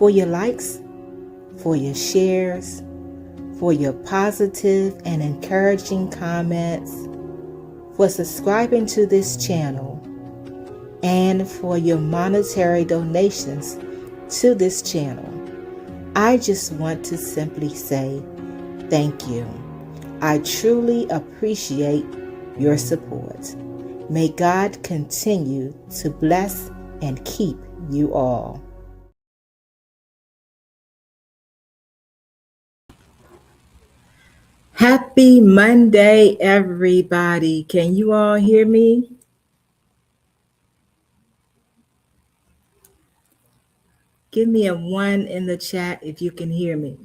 for your likes, for your shares, for your positive and encouraging comments, for subscribing to this channel, and for your monetary donations to this channel. I just want to simply say thank you. I truly appreciate your support. May God continue to bless and keep you all. Happy Monday, everybody. Can you all hear me? Give me a 1 in the chat if you can hear me.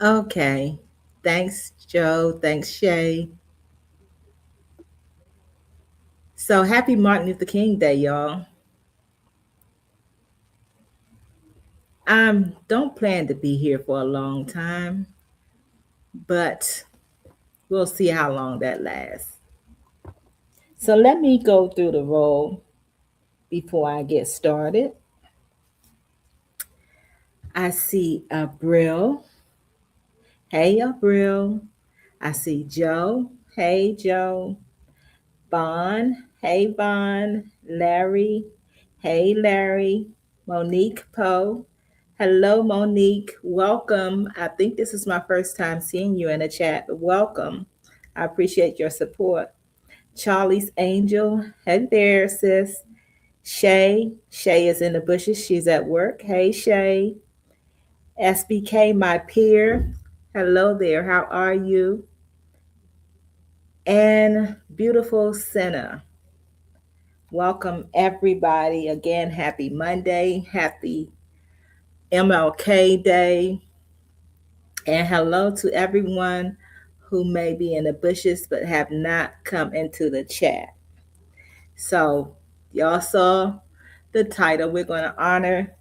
Okay. Thanks, Joe. Thanks, Shay. So happy Martin Luther King Day, y'all. I don't plan to be here for a long time, but we'll see how long that lasts. So let me go through the roll before I get started. I see Abril. Hey, Abril. I see Joe. Hey, Joe. Vaughn. Hey, Vaughn. Larry. Hey, Larry. Monique Poe. Hello, Monique. Welcome. I think this is my first time seeing you in the chat, but welcome. I appreciate your support. Charlie's Angel. Hey there, sis. Shay. Shay is in the bushes. She's at work. Hey, Shay. SBK, my peer. Hello there. How are you? And beautiful Senna. Welcome, everybody. Again, happy Monday. Happy MLK Day. And hello to everyone who may be in the bushes but have not come into the chat. So, y'all saw the title. We're going to honor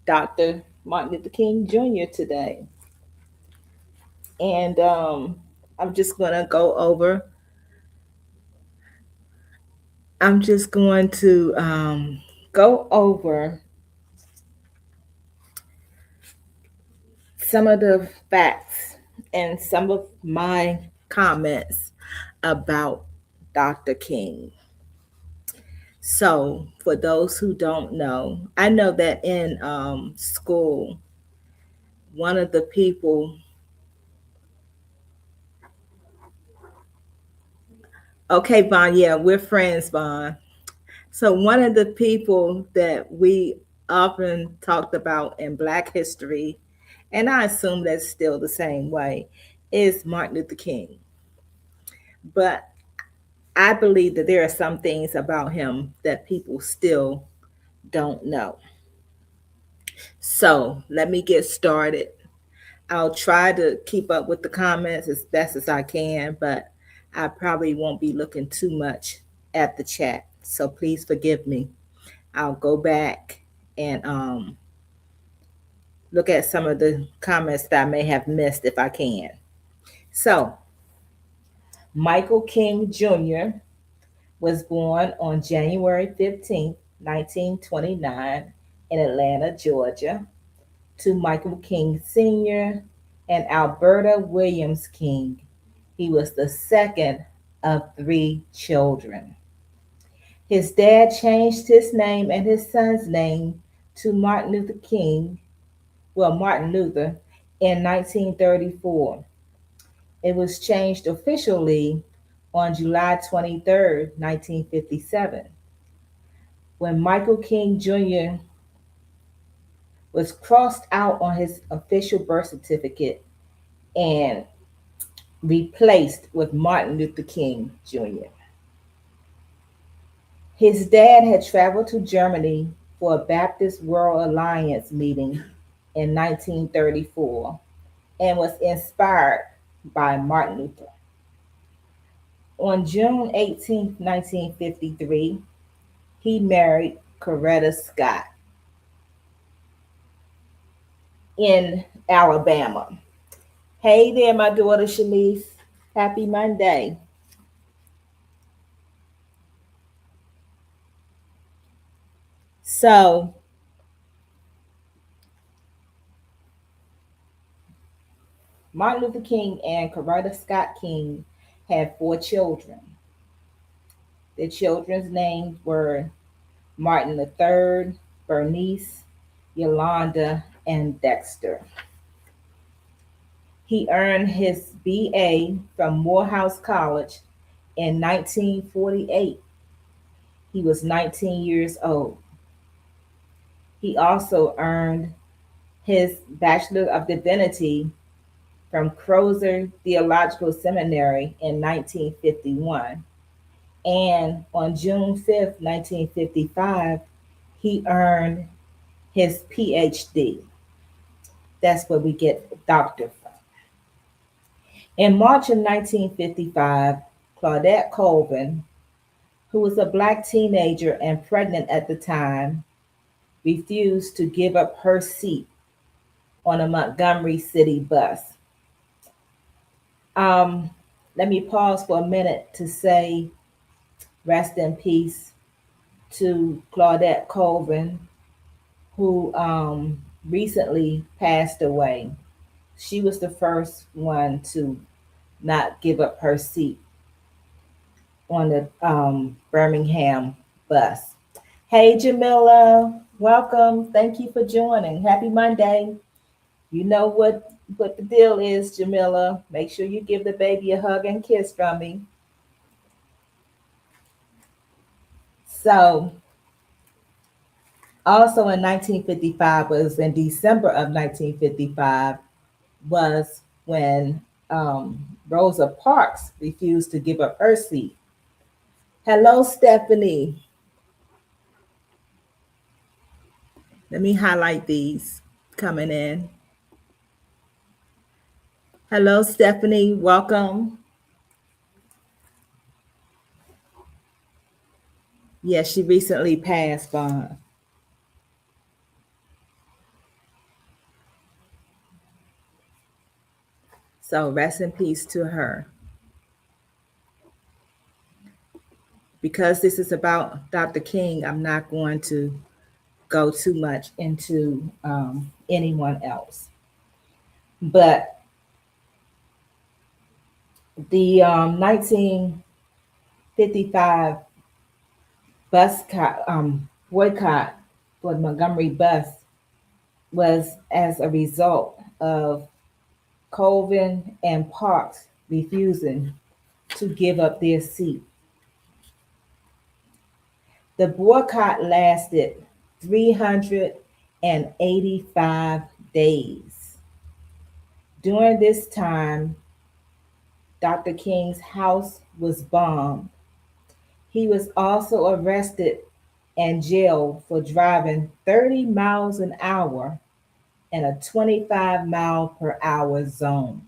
Dr. Martin Luther King Jr. today. And I'm just going to go over some of the facts and some of my comments about Dr. King. So, for those who don't know, I know that in school, one of the people, okay, Vaughn, yeah, we're friends, Vaughn. So, one of the people that we often talked about in Black history, and I assume that's still the same way, is Martin Luther King. But I believe that there are some things about him that people still don't know. So let me get started. I'll try to keep up with the comments as best as I can, but I probably won't be looking too much at the chat. So please forgive me. I'll go back and look at some of the comments that I may have missed if I can. So, Michael King Jr. was born on January 15th, 1929, in Atlanta, Georgia, to Michael King Sr. and Alberta Williams King. He was the second of 3 children. His dad changed his name and his son's name to Martin Luther, in 1934. It was changed officially on July 23rd, 1957, when Michael King Jr. was crossed out on his official birth certificate and replaced with Martin Luther King Jr. His dad had traveled to Germany for a Baptist World Alliance meeting in 1934 and was inspired by Martin Luther. On June 18, 1953, he married Coretta Scott in Alabama. Hey there, my daughter Shanice. Happy Monday. So, Martin Luther King and Coretta Scott King had 4 children. Their children's names were Martin III, Bernice, Yolanda, and Dexter. He earned his BA from Morehouse College in 1948. He was 19 years old. He also earned his Bachelor of Divinity from Crozer Theological Seminary in 1951. And on June 5th, 1955, he earned his PhD. That's where we get doctor from. In March of 1955, Claudette Colvin, who was a Black teenager and pregnant at the time, refused to give up her seat on a Montgomery City bus. Um, Let me pause for a minute to say rest in peace to Claudette Colvin, who recently passed away. She was the first one to not give up her seat on the Birmingham bus. Hey, Jamila, welcome. Thank you for joining. Happy Monday. You know what the deal is, Jamila. Make sure you give the baby a hug and kiss from me. So, also in 1955, was in December of 1955, was when Rosa Parks refused to give up her seat. Hello, Stephanie. Let me highlight these coming in. Hello, Stephanie. Welcome. Yes, she recently passed, Vaughn. So rest in peace to her. Because this is about Dr. King, I'm not going to go too much into anyone else. But the 1955 boycott for the Montgomery bus was as a result of Colvin and Parks refusing to give up their seat. The boycott lasted 385 days. During this time, Dr. King's house was bombed. He was also arrested and jailed for driving 30 miles an hour in a 25-mile-per-hour zone.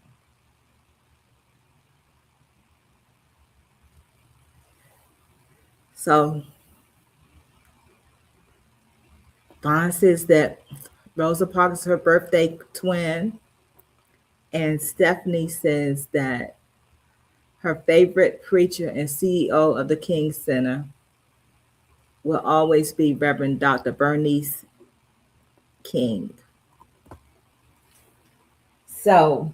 So Vaughn says that Rosa Parks is her birthday twin, and Stephanie says that her favorite preacher and CEO of the King Center will always be Reverend Dr. Bernice King. So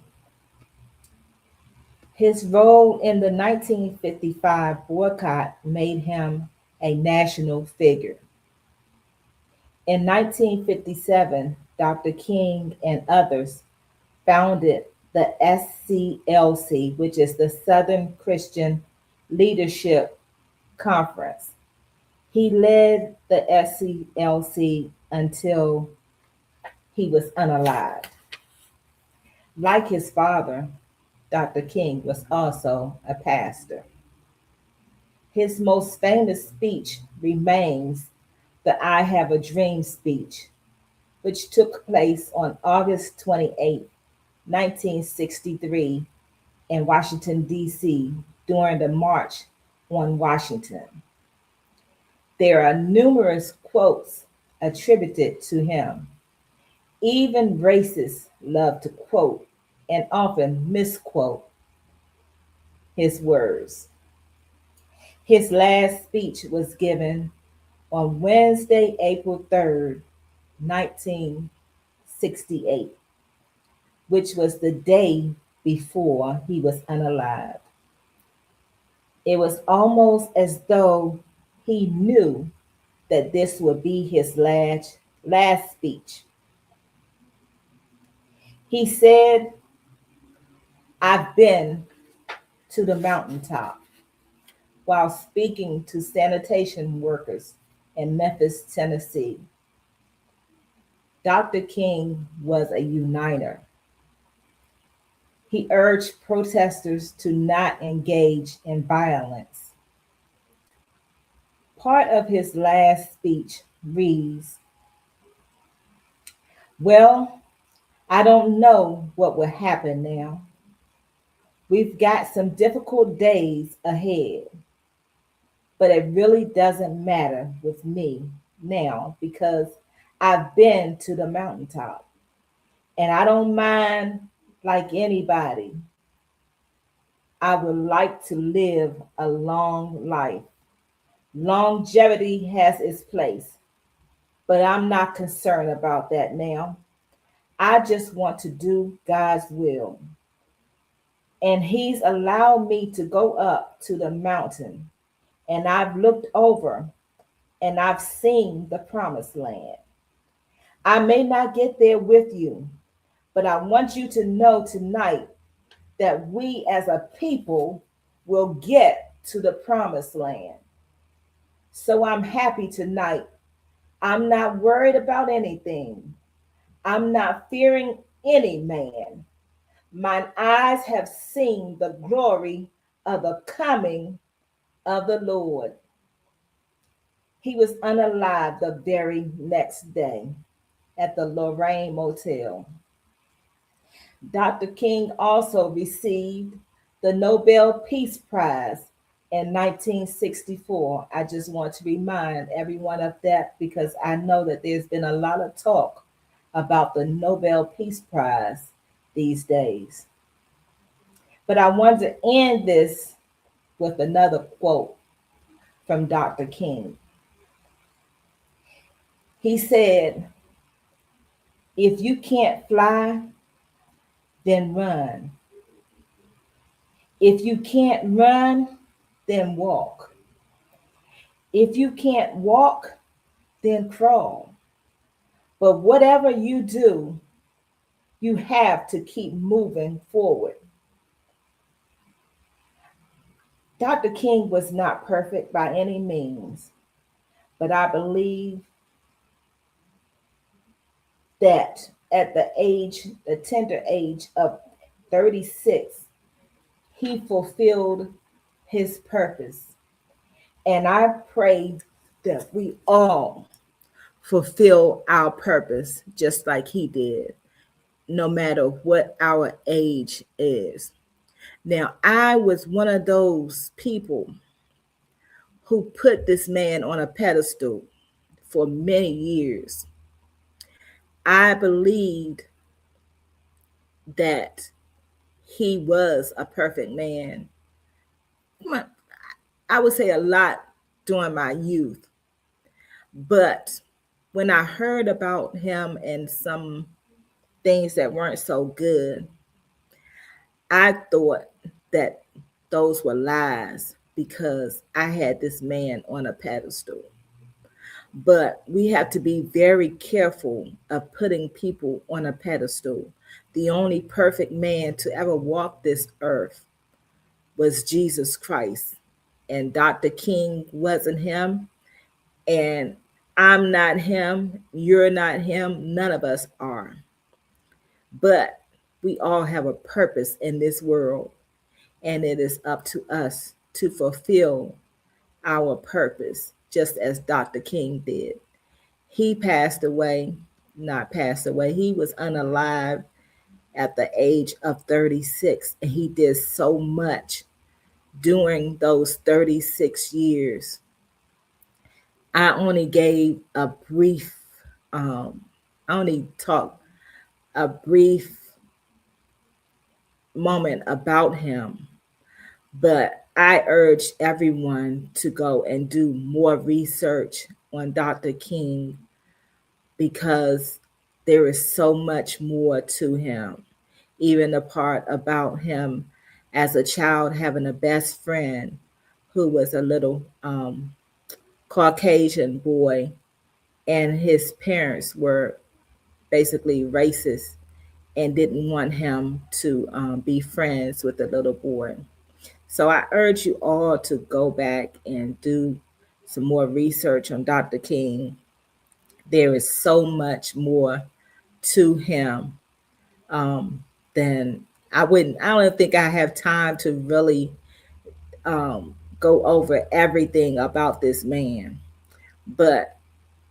his role in the 1955 boycott made him a national figure. In 1957, Dr. King and others founded the SCLC, which is the Southern Christian Leadership Conference. He led the SCLC until he was unalived. Like his father, Dr. King was also a pastor. His most famous speech remains the I Have a Dream speech, which took place on August 28, 1963, in Washington, D.C., during the March on Washington. There are numerous quotes attributed to him. Even racists love to quote and often misquote his words. His last speech was given on Wednesday, April 3rd, 1968, which was the day before he was unalived. It was almost as though he knew that this would be his last speech. He said, "I've been to the mountaintop," while speaking to sanitation workers in Memphis, Tennessee. Dr. King was a uniter. He urged protesters to not engage in violence. Part of his last speech reads, "Well, I don't know what will happen now. We've got some difficult days ahead, but it really doesn't matter with me now because I've been to the mountaintop and I don't mind like anybody. I would like to live a long life. Longevity has its place, but I'm not concerned about that now. I just want to do God's will. And He's allowed me to go up to the mountain, and I've looked over and I've seen the promised land. I may not get there with you, but I want you to know tonight that we as a people will get to the promised land. So I'm happy tonight. I'm not worried about anything. I'm not fearing any man. Mine eyes have seen the glory of the coming of the Lord." He was unalive the very next day at the Lorraine Motel. Dr. King also received the Nobel Peace Prize in 1964. I just want to remind everyone of that because I know that there's been a lot of talk about the Nobel Peace Prize these days. But I want to end this with another quote from Dr. King. He said, "If you can't fly, then run. If you can't run, then walk. If you can't walk, then crawl. But whatever you do, you have to keep moving forward." Dr. King was not perfect by any means, but I believe that at the tender age of 36, he fulfilled his purpose. And I pray that we all fulfill our purpose just like he did, no matter what our age is. Now, I was one of those people who put this man on a pedestal for many years. I believed that he was a perfect man. I would say a lot during my youth. But when I heard about him and some things that weren't so good, I thought that those were lies because I had this man on a pedestal. But we have to be very careful of putting people on a pedestal. The only perfect man to ever walk this earth was Jesus Christ. And Dr. King wasn't him. And I'm not him. You're not him. None of us are. But we all have a purpose in this world. And it is up to us to fulfill our purpose, just as Dr. King did. He passed away, not passed away, he was unalive at the age of 36. And he did so much during those 36 years. I only gave a brief, I only talked a brief moment about him, but I urge everyone to go and do more research on Dr. King because there is so much more to him. Even the part about him as a child having a best friend who was a little Caucasian boy, and his parents were basically racist and didn't want him to be friends with the little boy. So I urge you all to go back and do some more research on Dr. King. There is so much more to him than I don't think I have time to really go over everything about this man. But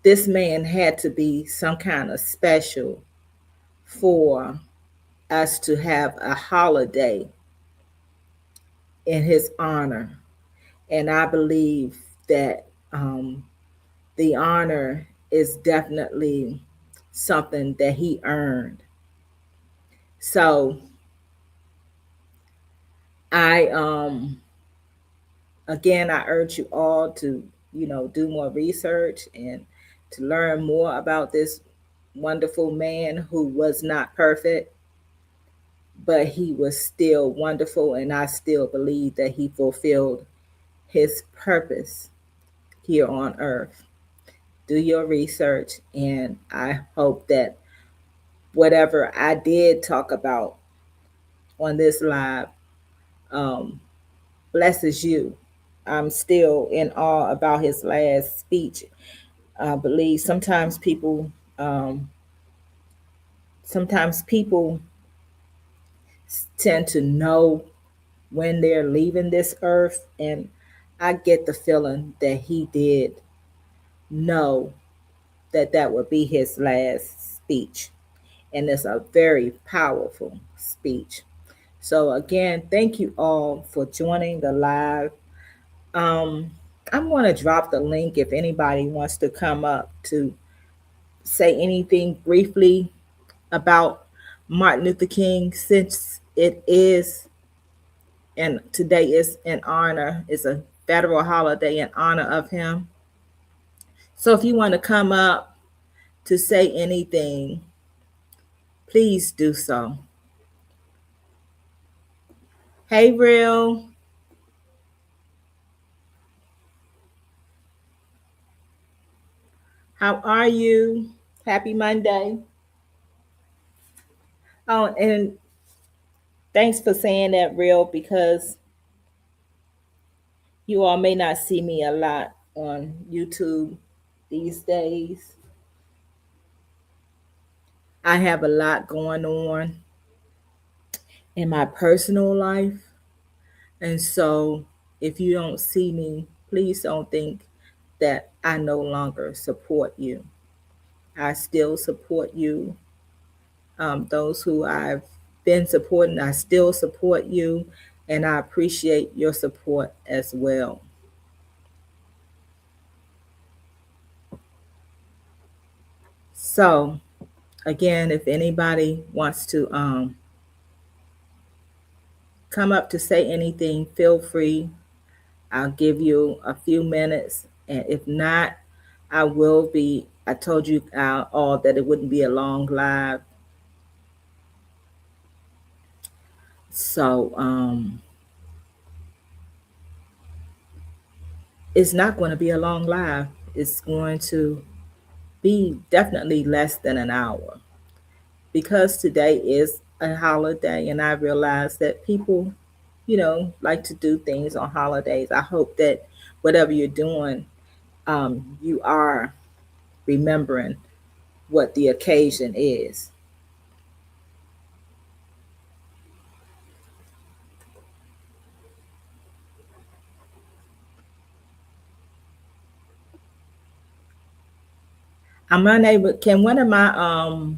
this man had to be some kind of special for us to have a holiday in his honor. And I believe that the honor is definitely something that he earned. So I again I urge you all to, do more research and to learn more about this wonderful man who was not perfect, but he was still wonderful, and I still believe that he fulfilled his purpose here on earth. Do your research, and I hope that whatever I did talk about on this live um, blesses you. I'm still in awe about his last speech. I believe um, sometimes people tend to know when they're leaving this earth, and I get the feeling that he did know that that would be his last speech, and it's a very powerful speech. So again, thank you all for joining the live. Um, I'm going to drop the link if anybody wants to come up to say anything briefly about Martin Luther King, since it is, and today is in honor, it's a federal holiday in honor of him. So if you want to come up to say anything, please do so. Hey, Real. How are you? Happy Monday. Oh, and thanks for saying that, Real, because you all may not see me a lot on YouTube these days. I have a lot going on in my personal life. And so if you don't see me, please don't think that I no longer support you. I still support you. Those who I've been supporting, I still support you. And I appreciate your support as well. So, again, if anybody wants to come up to say anything, feel free. I'll give you a few minutes. And if not, I told you all that it wouldn't be a long live. So it's not going to be a long live. It's going to be definitely less than an hour because today is a holiday, and I realize that people, like to do things on holidays. I hope that whatever you're doing, you are remembering what the occasion is. I'm unable. Can one of my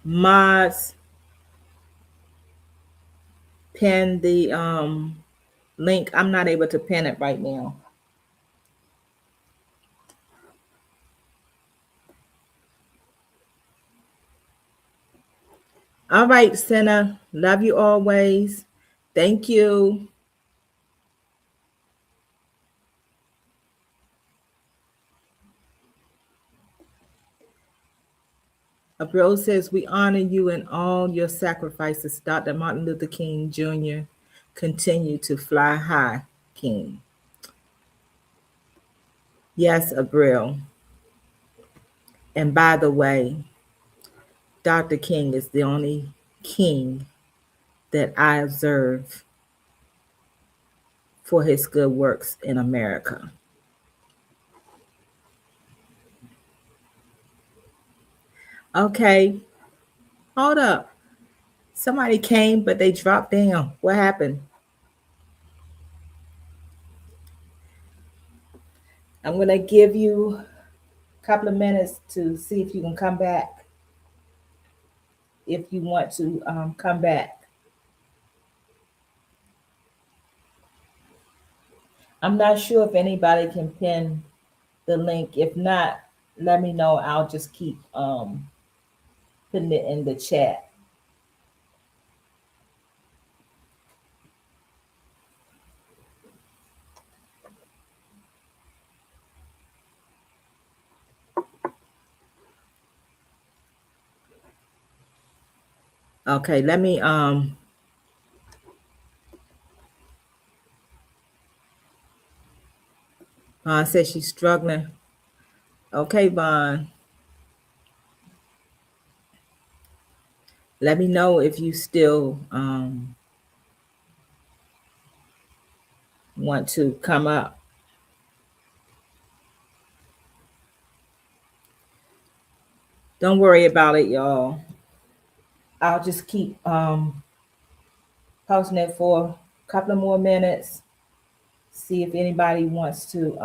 mods pin the link? I'm not able to pin it right now. All right, Senna. Love you always. Thank you. Abril says, we honor you in all your sacrifices. Dr. Martin Luther King Jr. Continue to fly high, King. Yes, Abril. And by the way, Dr. King is the only king that I observe for his good works in America. Okay, hold up. Somebody came, but they dropped down. What happened? I'm going to give you a couple of minutes to see if you can come back, if you want to come back. I'm not sure if anybody can pin the link. If not, let me know. I'll just keep putting it in the chat. Okay, let me Vaughn says she's struggling. Okay, Vaughn. Let me know if you still want to come up. Don't worry about it, y'all. I'll just keep posting it for a couple of more minutes. See if anybody wants to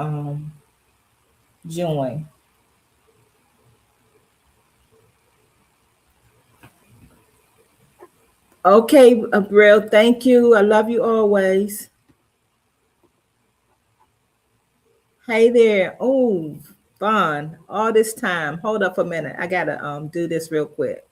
join. Okay, Abril, thank you. I love you always. Hey there. Oh, Vaughn, all this time. Hold up a minute. I gotta do this real quick.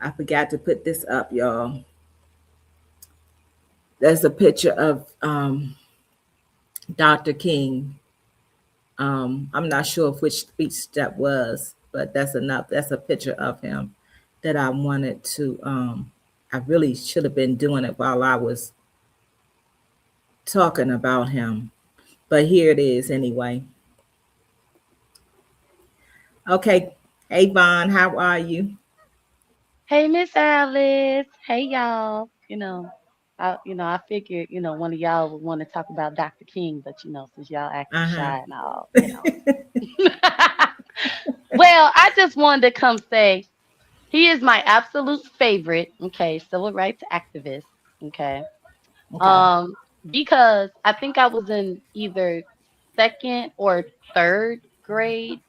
I forgot to put this up, y'all. There's a picture of Dr. King. I'm not sure of which speech that was, but that's enough. That's a picture of him that I wanted to. I really should have been doing it while I was talking about him, but here it is anyway. Okay, hey Vaughn, how are you? Hey, Miss Alice. Hey, y'all. I figured, one of y'all would want to talk about Dr. King, but since y'all acting Uh huh. shy and all. Well, I just wanted to come say he is my absolute favorite. Okay, civil rights activist. Okay, Okay. um, because I think I was in either second or third grade.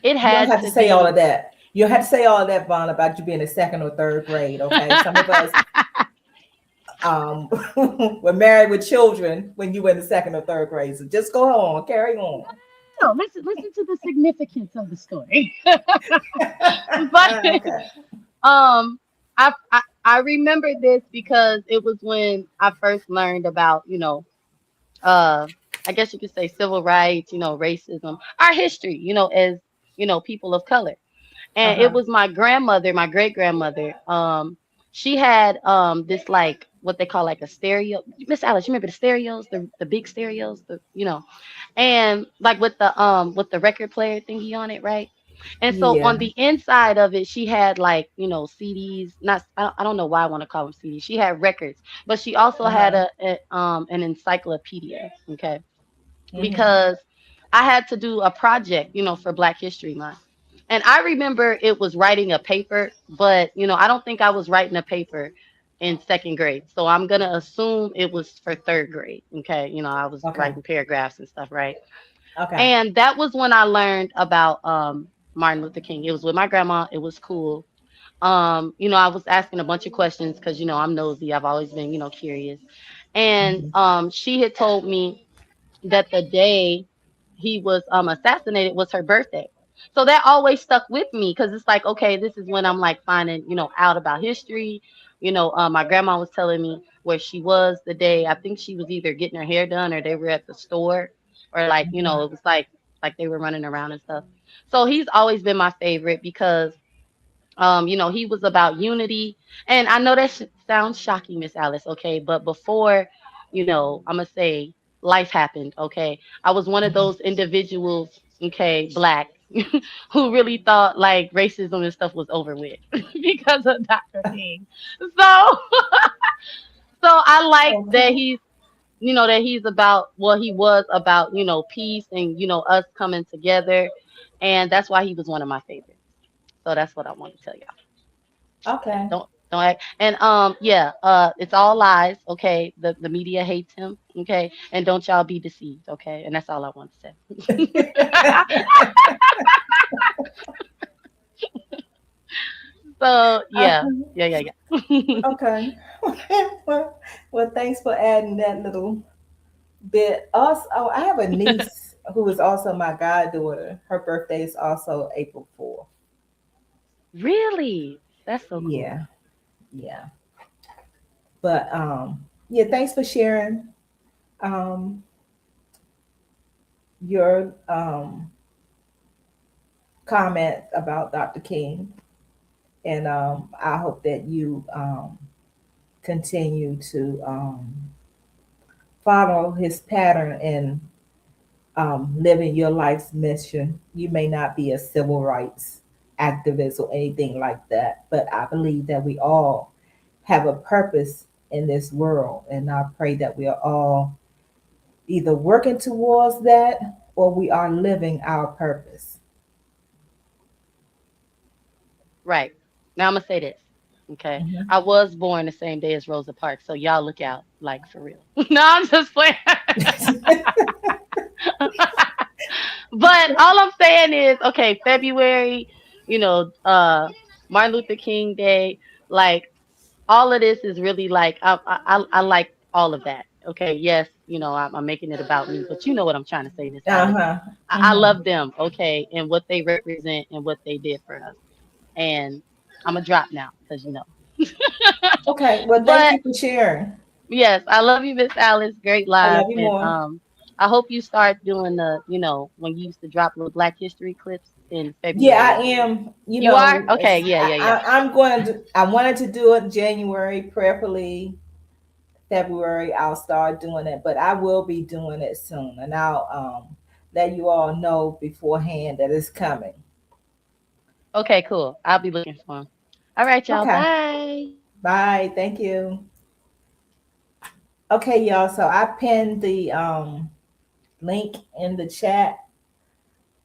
It You don't had have to to say all be. of that. You don't have to say all of that, Vaughn, about you being in second or third grade. Okay. Some of us um, were married with children when you were in the second or third grade. So just go on, carry on. No, listen to the significance of the story. But Okay. um I remember this because it was when I first learned about, uh I guess you could say civil rights, racism, our history, as people of color. Uh And it huh. was my grandmother, my great grandmother. She had this like what they call like a stereo. Miss Alice, you remember the stereos, the big stereos, and like with the record player thingy on it, right? And so on Yeah. the inside of it, she had like CDs. Not I don't know why I want to call them CDs. She had records, but she also Uh had huh. an encyclopedia. Okay, Mm-hmm. because I had to do a project, for Black History Month. And I remember it was writing a paper, but I don't think I was writing a paper in second grade. So I'm gonna assume it was for third grade. Okay, I was Okay. writing paragraphs and stuff, right? Okay. And that was when I learned about Martin Luther King. It was with my grandma. It was cool. I was asking a bunch of questions because, I'm nosy. I've always been, curious. And Mhm. she had told me that the day he was assassinated was her birthday. So that always stuck with me because it's like, okay, this is when I'm like finding, out about history. My grandma was telling me where she was the day. I think she was either getting her hair done or they were at the store or like, Mhm. it was like they were running around and stuff. So he's always been my favorite because he was about unity. And I know that sounds shocking, Miss Alice, okay? But before, I'm gonna say life happened, okay? I was one of Mhm. those individuals, okay, black, who really thought like racism and stuff was over with because of Dr. King. So so I like that Okay. he's about he was about, peace and us coming together. And that's why he was one of my favorites. So that's what I want to tell y'all. Okay. Don't act. And yeah, it's all lies, okay? The media hates him, okay? And don't y'all be deceived, okay? And that's all I want to say. So yeah, Okay. yeah. Okay. Well, thanks for adding that little bit. Also, oh, I have a niece who is also my goddaughter. Her birthday is also April 4th. Really? That's so cool. Yeah, yeah. But yeah, thanks for sharing um your comment about Dr. King. And I hope that you continue to follow his pattern and living your life's mission. You may not be a civil rights activist or anything like that, but I believe that we all have a purpose in this world. And I pray that we are all either working towards that or we are living our purpose. Right. Now I'm gonna say this. Okay. Mhm. I was born the same day as Rosa Parks, so y'all look out, like for real. No, I'm just playing. But all I'm saying is, okay, February, you know, uh, Martin Luther King Day, like all of this is really like I like all of that. Okay, yes, I'm making it about me, but you know what I'm trying to say, Miss Alice. Uh-huh. I Hmm. love them, okay, and what they represent and what they did for us. And I'm a drop now because Okay. Well, thank But you for sharing. yes, I love you, Miss Alice. Great I live, love you and more. I hope you start doing when you used to drop little Black History clips in Yeah, I February. am. You are okay. Yeah, yeah, yeah. I'm going to. I wanted to do it January, prayerfully February. I'll start doing it, but I will be doing it soon, and I'll let you all know beforehand that it's coming. Okay, cool. I'll be looking for them. All right, y'all. Okay. Bye. Bye. Thank you. Okay, y'all. So I pinned the link in the chat.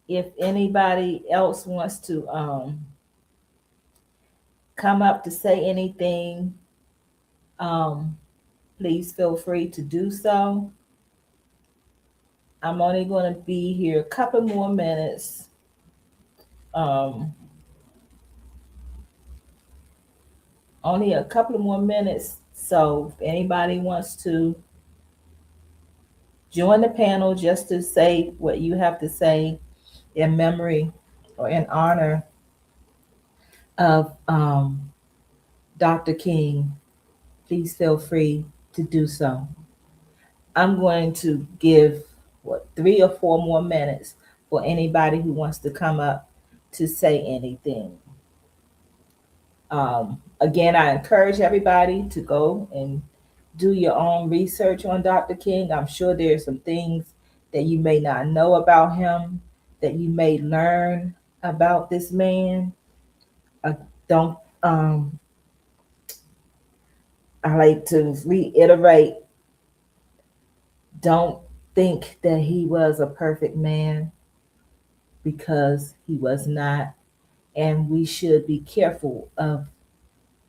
If anybody else wants to come up to say anything, um, please feel free to do so. I'm only going to be here a couple more minutes. Um, Only a couple of more minutes. So if anybody wants to join the panel just to say what you have to say in memory or in honor of Dr. King, please feel free to do so. I'm going to give 3 or 4 more minutes for anybody who wants to come up to say anything. Again, I encourage everybody to go and do your own research on Dr. King. I'm sure there's some things that you may not know about him, that you may learn about this man. Don't I like to reiterate, don't think that he was a perfect man because he was not. And we should be careful of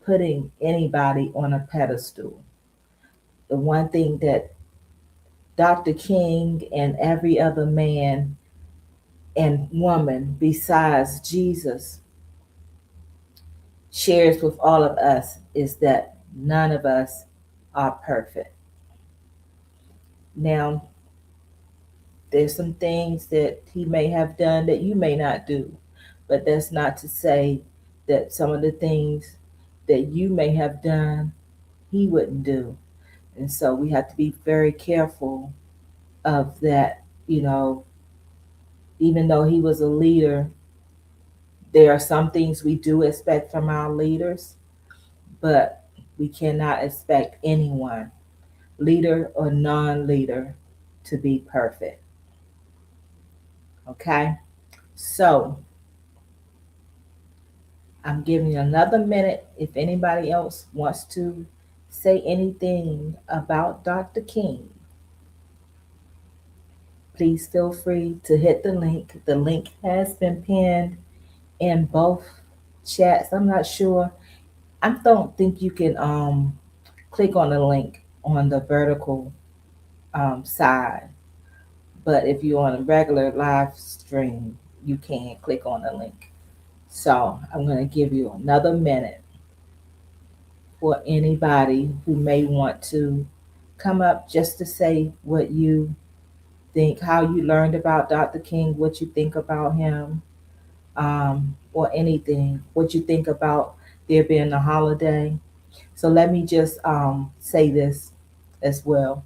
putting anybody on a pedestal. The one thing that Dr. King and every other man and woman besides Jesus shares with all of us is that none of us are perfect. Now, there's some things that he may have done that you may not do, but that's not to say that some of the things that you may have done, he wouldn't do. And so we have to be very careful of that, even though he was a leader, there are some things we do expect from our leaders, but we cannot expect anyone, leader or non leader, to be perfect. Okay? So I'm giving you another minute if anybody else wants to say anything about Dr. King. Please feel free to hit the link. The link has been pinned in both chats. I'm not sure. I don't think you can click on the link on the vertical side, but if you're on a regular live stream, you can click on the link. So I'm going to give you another minute for anybody who may want to come up just to say what you think, how you learned about Dr. King, what you think about him, or anything, what you think about there being a holiday. So let me just say this as well.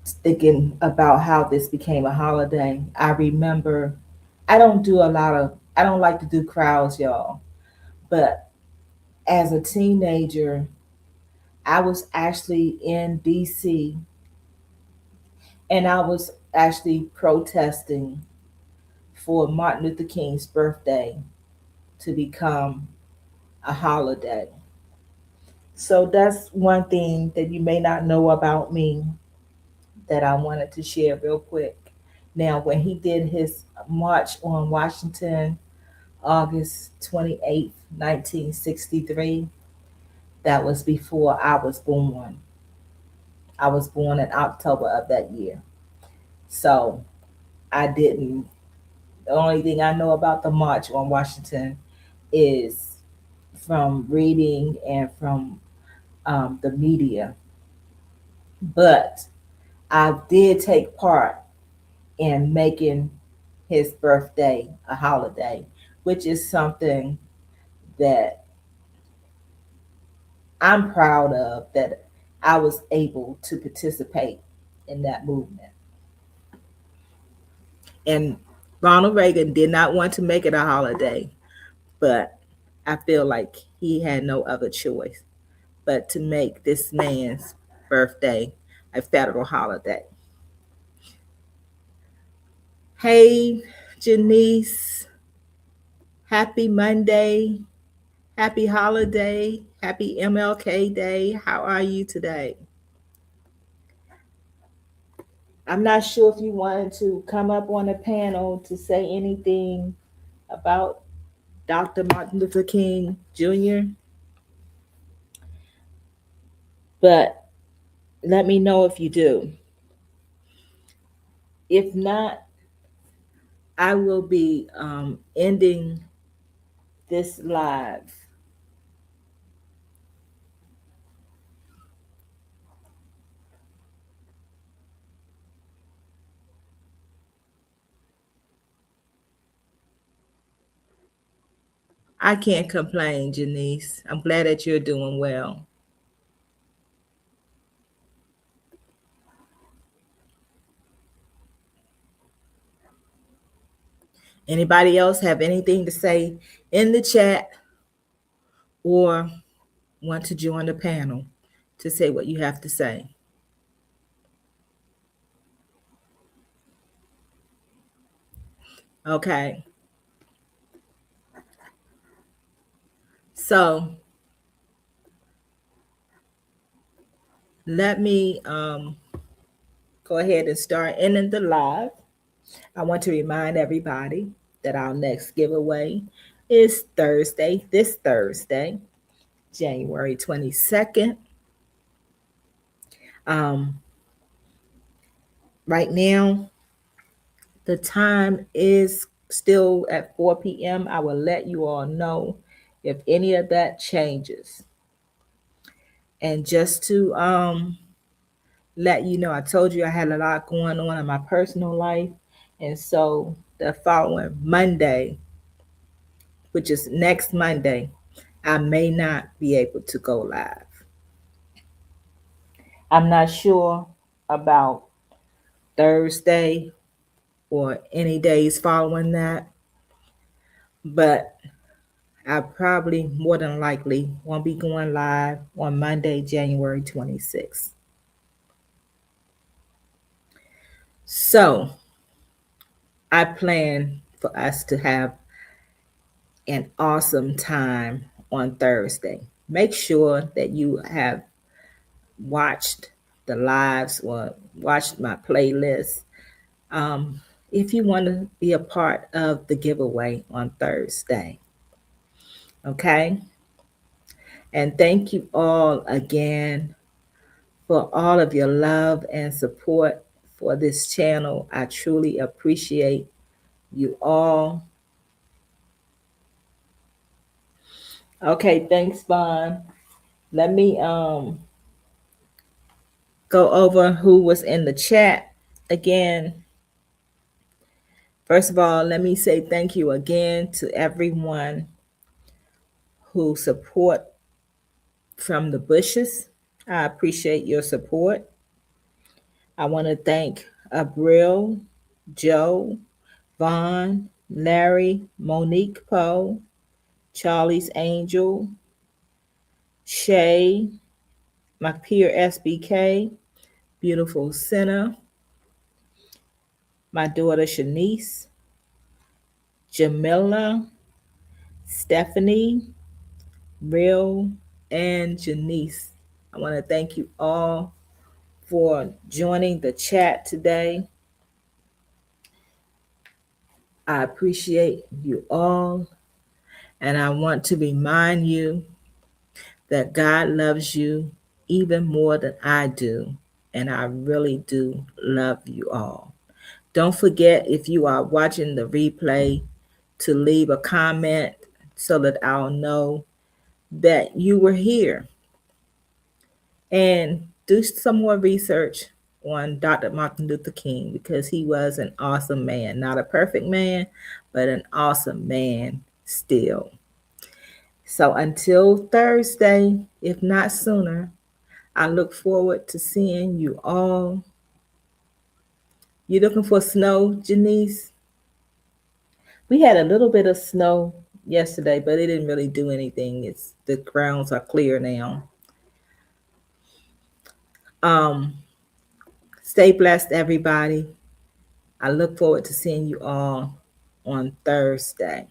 Thinking about how this became a holiday, I remember I don't like to do crowds, y'all, but as a teenager, I was actually in DC and I was actually protesting for Martin Luther King's birthday to become a holiday. So that's one thing that you may not know about me that I wanted to share real quick. Now, when he did his march on Washington, August 28th, 1963, that was before I was born. I was born in October of that year. So I didn't, the only thing I know about the March on Washington is from reading and from the media. But I did take part in making his birthday a holiday, which is something that I'm proud of, that I was able to participate in that movement. And Ronald Reagan did not want to make it a holiday, but I feel like he had no other choice but to make this man's birthday a federal holiday. Hey, Janice, happy Monday, happy holiday, happy MLK Day. How are you today? I'm not sure if you wanted to come up on a panel to say anything about Dr. Martin Luther King Jr., but let me know if you do. If not, I will be ending this live. I can't complain, Janice. I'm glad that you're doing well. Anybody else have anything to say in the chat or want to join the panel to say what you have to say? Okay. So let me go ahead and start ending the live. I want to remind everybody that our next giveaway is Thursday, this Thursday, January 22nd. Um, right now, the time is still at 4 p.m., I will let you all know if any of that changes. And just to let you know, I told you I had a lot going on in my personal life. And so the following Monday, which is next Monday, I may not be able to go live. I'm not sure about Thursday or any days following that, but I probably more than likely won't be going live on Monday, January 26th. So I plan for us to have an awesome time on Thursday. Make sure that you have watched the lives or watched my playlist. If you want to be a part of the giveaway on Thursday. Okay? And thank you all again for all of your love and support for this channel. I truly appreciate you all. Okay, thanks, Vaughn. Let me go over who was in the chat again. First of all, let me say thank you again to everyone who support from the bushes. I appreciate your support. I want to thank Abril, Joe, Vaughn, Larry, Monique Poe, Charlie's Angel, Shay, my peer SBK, Beautiful Sinner, my daughter Shanice, Jamila, Stephanie, Real, and Janice. I want to thank you all for joining the chat today. I appreciate you all. And I want to remind you that God loves you even more than I do. And I really do love you all. Don't forget, if you are watching the replay, to leave a comment so that I'll know that you were here. And do some more research on Dr. Martin Luther King, because he was an awesome man. Not a perfect man, but an awesome man still. So until Thursday, if not sooner, I look forward to seeing you all. You looking for snow, Janice? We had a little bit of snow yesterday, but it didn't really do anything. The grounds are clear now. Stay blessed, everybody. I look forward to seeing you all on Thursday.